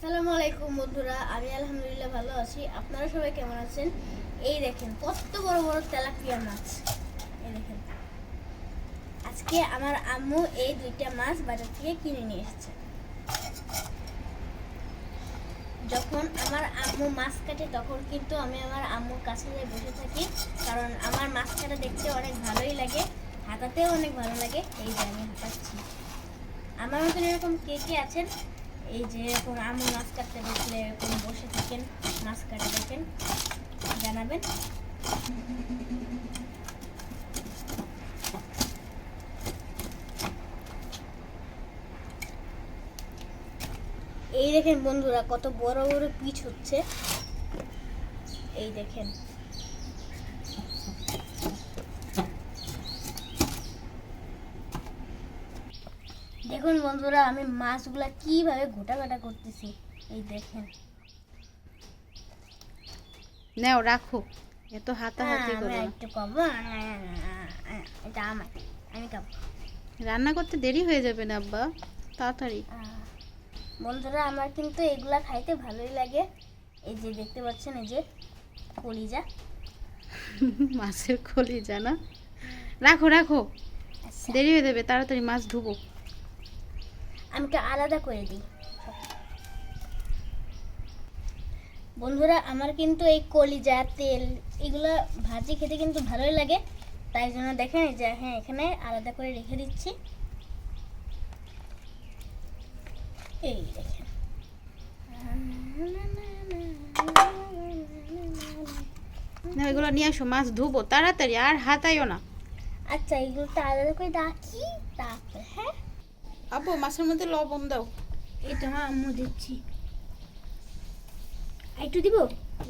আসসালামু আলাইকুম বন্ধুরা, আমি আলহামদুলিল্লাহ ভালো আছি। আপনারা সবাই কেমন আছেন? এই দেখেন কত বড় বড় তেলাপিয়া মাছ। এই দেখেন, আজকে আমার আম্মু এই দুইটা মাছ বাজার থেকে কিনে নিয়ে এসেছে। যখন আমার আম্মু মাছ কাটে তখন কিন্তু আমি আমার আম্মুর কাছে গিয়ে বসে থাকি, কারণ আমার মাছ কাটা দেখতে অনেক ভালোই লাগে, হাতাতেও অনেক ভালো লাগে। এই যে আমি হাতাচ্ছি। আমার মতন এরকম কে কে আছেন এই যে এরকম আম্মু মাছ কাটতে বসলে এরকম বসে থাকেন, মাছ কাটে দেখেন, জানাবেন। এই দেখেন বন্ধুরা, কত বড় বড় পিচ হচ্ছে। এই দেখেন, দেখুন বন্ধুরা, আমি মাছগুলা কিভাবে গোটা গোটা করতেছি। এই দেখেন, নাও রাখো, এত হাতাহাতি করো আমি না। একটু কম, এটা আমার, আমি খাবো। রান্না করতে দেরি হয়ে যাবে না আব্বা, তাড়াতাড়ি। বন্ধুরা, আমার কিন্তু এগুলা খাইতে ভালোই লাগে। এই যে দেখতে পাচ্ছেন, এই যে কলিজা, মাছের কলিজা না? রাখো রাখো, আচ্ছা দেরি হয়ে যাবে, তাড়াতাড়ি মাছ ধুবো। আমি একটু আলাদা করে দিই। বন্ধুরা, আমার কিন্তু এই কলিজা তেল এগুলা ভাজি খেতে কিন্তু ভালোই লাগে, তাই জন্য দেখেন এই যে হ্যাঁ এখানে আলাদা করে রেখে দিচ্ছি। এই দেখেন, না এগুলো নিয়ে আসো, মাছ ধুবো তাড়াতাড়ি, আর হাতাইও না। আচ্ছা এগুলো তো আলাদা করে রাখি, তারপর হ্যাঁ আব্বু মাছের মধ্যে লবণ দাও। এই তো আমার আম্মু দিচ্ছি, একটু দিব।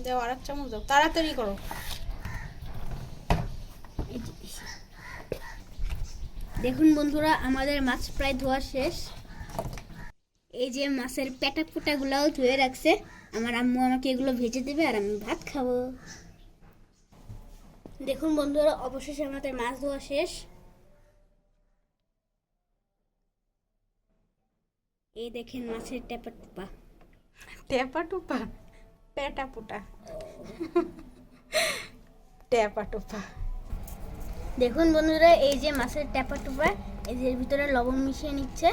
দাও, আর এক চামচ দাও, তাড়াতাড়ি করো। এই যে বেশি। দেখুন বন্ধুরা, আমাদের মাছ প্রায় ধোয়া শেষ। এই যে মাছের পেটা পোটাগুলাও ধুয়ে রাখছে আমার আম্মু, আমাকে এগুলো ভেজে দেবে আর আমি ভাত খাবো। দেখুন বন্ধুরা, অবশেষে আমাদের মাছ ধোয়া শেষ। এই দেখেন মাছের টেপা টেপা। টেপা টুপা, পেটা পুটা, টেপা টুপা। দেখুন বন্ধুরা, এই যে মাছের টেপা টুপা, এই যে এর ভিতরে লবণ মিশিয়ে নিচ্ছে।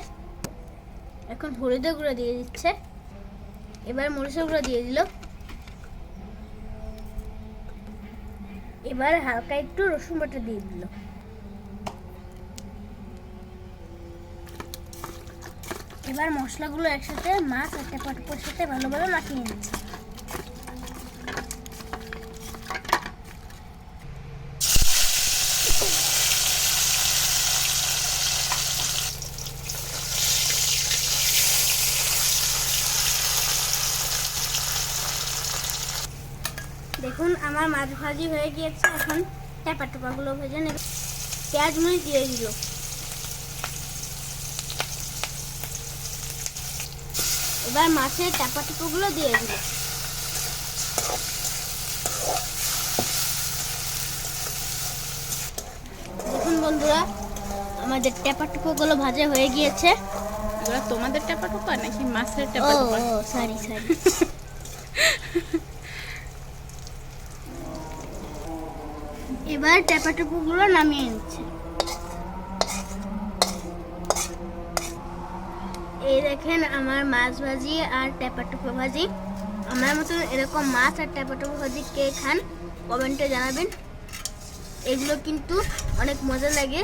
এখন হলুদের গুঁড়ো দিয়ে দিচ্ছে, এবার মরিচের গুঁড়ো দিয়ে দিল, এবার হালকা একটু রসুন বাটা দিয়ে দিল। এবার মশলাগুলো একসাথে মাছ আর টেপা টুপার সাথে ভালোভাবে মাখিয়ে নিচ্ছে। দেখুন আমার মাছ ভাজি হয়ে গিয়েছে, এখন টেপা টোপাগুলো ভেজে নেবে। পেঁয়াজ মরিচ দিয়ে দিল, এবার মাছের টেপা টোপাগুলো দিয়ে দিল। দেখুন বন্ধুরা, আমাদের টেপা টোপাগুলো ভাজা হয়ে গিয়েছে। এগুলো তোমাদের টেপা টুপা নাকি মাছের ও টেপা টুপা? Sorry sorry. এবার টেপা টোপাগুলো নামিয়ে নিচ্ছে। এই দেখেন আমার মাছ ভাজি আর টেপা টোপা ভাজি। আমার মতন এরকম মাছ আর টেপা টোপা ভাজি কে খান কমেন্টে জানাবেন। এগুলো কিন্তু অনেক মজা লাগে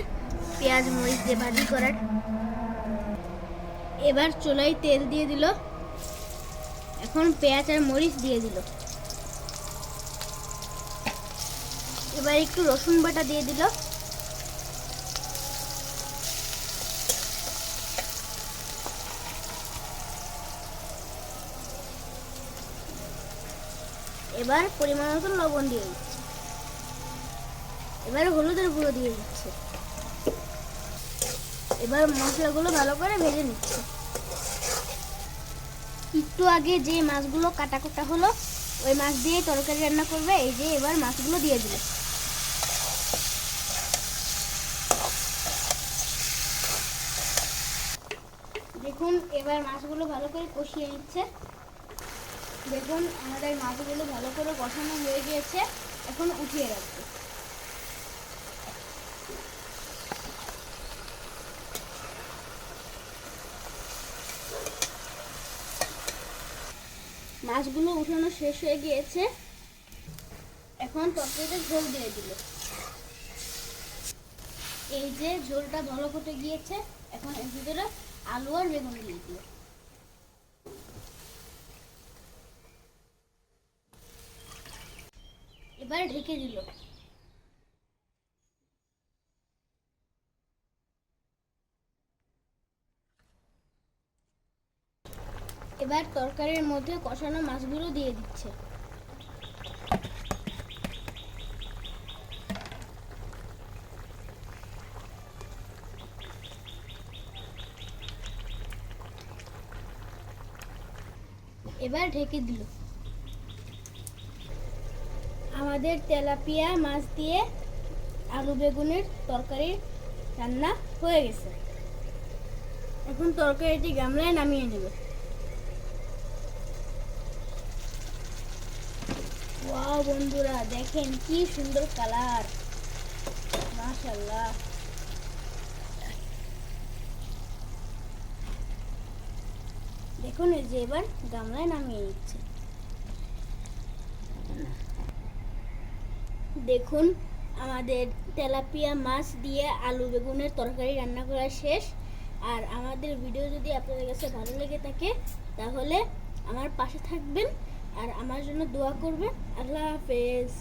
পেঁয়াজ মরিচ দিয়ে ভাজি করার। এবার চুলায় তেল দিয়ে দিল, এখন পেঁয়াজ আর মরিচ দিয়ে দিল, এবার একটু রসুন বাটা দিয়ে দিল, এবার পরিমাণ মতো লবণ দিয়ে দিচ্ছে, এবার হলুদের গুঁড়ো দিয়ে দিচ্ছে, এবার মশলাগুলো ভালো করে ভেজে নিচ্ছে। একটু আগে যে মাছগুলো কাটা কুটা হলো ওই মাছ দিয়ে তরকারি রান্না করবে। এই যে এবার মাছগুলো দিয়ে দিল, দেখুন এবার মাছগুলো ভালো করে কষিয়ে নিচ্ছে। দেখুন আমাদের মাছগুলো ভালো করে কষানো হয়ে গিয়েছে, এখন উঠিয়ে রাখবো। মাছগুলো উঠানো শেষ হয়ে গিয়েছে, এখন তরকারিতে ঝোল দিয়ে দিল। এই যে ঝোলটা ভালো করে গিয়েছে, এখন এর ভিতরে আলু আর বেগুন দিয়ে দিল। এবার ঢেকে দিল। এবার তরকারির মধ্যে কষানো মাছগুলো দিয়ে দিচ্ছে। এবার ঢেকে দিল। আমাদের তেলাপিয়া মাছ দিয়ে আলু বেগুনের তরকারি রান্না হয়ে গেছে। এখন তরকারিটি গামলায় নামিয়ে নেবে। ওয়াও বন্ধুরা, দেখেন কি সুন্দর কালার, মাশাআল্লাহ। দেখুন এই যে এবার গামলায় নামিয়ে নিচ্ছে। দেখুন আমাদের তেলাপিয়া মাছ দিয়ে আলু বেগুনের তরকারি রান্না করা শেষ। আর আমাদের ভিডিও যদি আপনাদের কাছে ভালো লেগে থাকে তাহলে আমার পাশে থাকবেন আর আমার জন্য দোয়া করবেন। আল্লাহ হাফেজ।